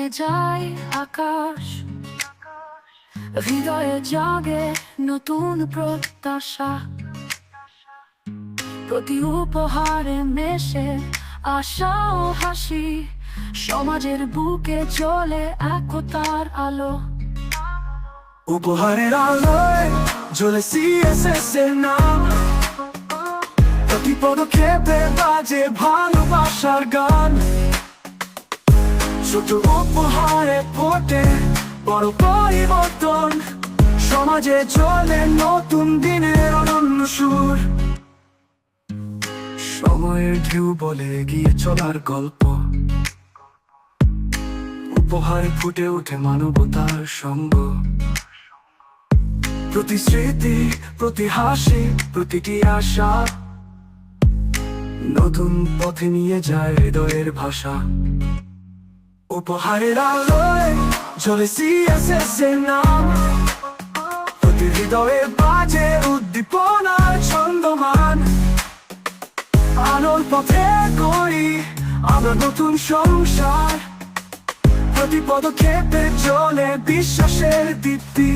ভেঙে যায় আকাশ, হৃদয়ে জাগে নতুন প্রত্যাশা। প্রতি উপহারে মেশে আশা ও হাসি, সমাজের বুকে জ্বলে একতার আলো। উপহারের আলোয় জ্বলে CSS এর নাম, প্রতি পদক্ষেপে বাজে ভালোবাসার গান। ছোট উপহারে ফোটে বড় পরিবর্তন, সমাজে চলে নতুন দিনের অনন্য সুর। সময়ের ঢেউ বলে এগিয়ে চলার গল্প, উপহারে ফুটে ওঠে মানবতার সঙ্গ। প্রতি স্মৃতি, প্রতি হাসি, প্রতিটি আশা নতুন পথে নিয়ে যায় হৃদয়ের ভাষা। উপহারের আলোয় জ্বলে CSS এর নাম, প্রতি হৃদয়ে বাজে উদ্দীপনার ছন্দমান। আলোর পথে করি আমরা নতুন সংসার, প্রতি পদক্ষেপে জ্বলে বিশ্বাসের দীপ্তি।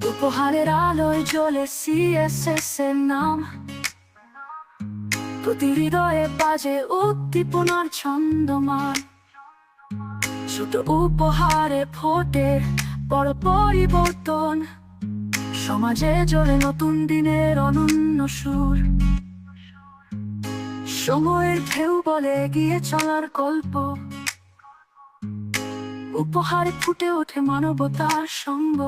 উপহারের আলোয় জ্বলে CSS এর নাম, প্রতি হৃদয়ে বাজে উদ্দীপনার ছন্দমান। ছোট উপহারে ফোটে বড় পরিবর্তন, সমাজে জ্বলে নতুন দিনের অনন্য সুর। সময়ের ঢেউ বলে এগিয়ে চলার গল্প, উপহারে ফুটে ওঠে মানবতার সঙ্গ।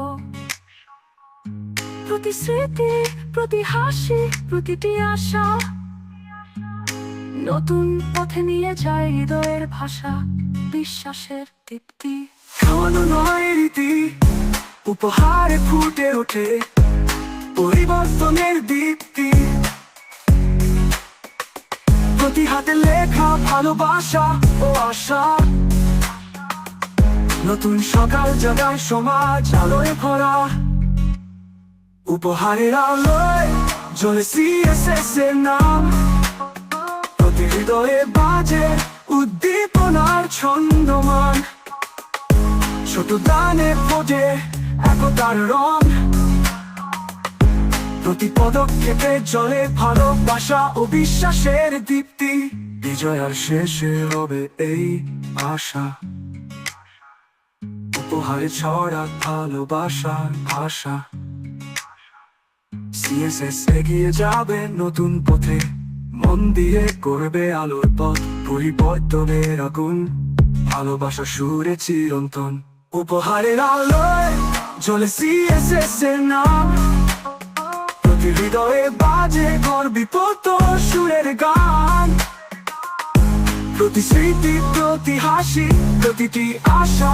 প্রতি স্মৃতি, প্রতি হাসি, প্রতিটি আশা নতুন পথে নিয়ে যায় হৃদয়ের ভাষা, বিশ্বাসের দীপ্তি। খাওয়ানো নয় রীতি, উপহারে ফুটে ওঠে পরিবর্তনের দীপ্তি। প্রতি হাতে লেখা ভালোবাসা ও আশা, নতুন সকাল জাগায় সমাজ আলোয় ভরা। উপহারের আলোয় জ্বলে CSS এর নাম, প্রতি হৃদয়ে বাজে উদ্দীপনার ছন্দমান। ছোট দানে ফোটে একতার রং, প্রতি পদক্ষেপে জ্বলে ভালোবাসা ও বিশ্বাসের দীপ্তি। বিজয় আর শেষে হবে এই আশা, উপহারে ছড়া ভালোবাসার ভাষা। CSS এগিয়ে যাবে নতুন পথে, মন দিয়ে করবে আলোর পথ পরিবর্তনের আগুন, ভালোবাসা সুরে চিরন্তন। উপহারের আলোয় জ্বলে CSS এর নাম, প্রতি হৃদয়ে বাজে গর্বিত সুরের গান। প্রতি স্মৃতি, প্রতি হাসি, প্রতিটি আশা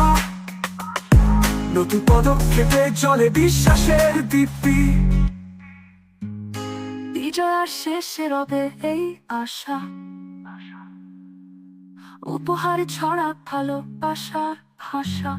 নতুন পদক্ষেপে জ্বলে বিশ্বাসের দীপ্তি। বিজয় আর শেষে রবে এই আশা, উপহারে ছড়া ভালোবাসার ভাষা।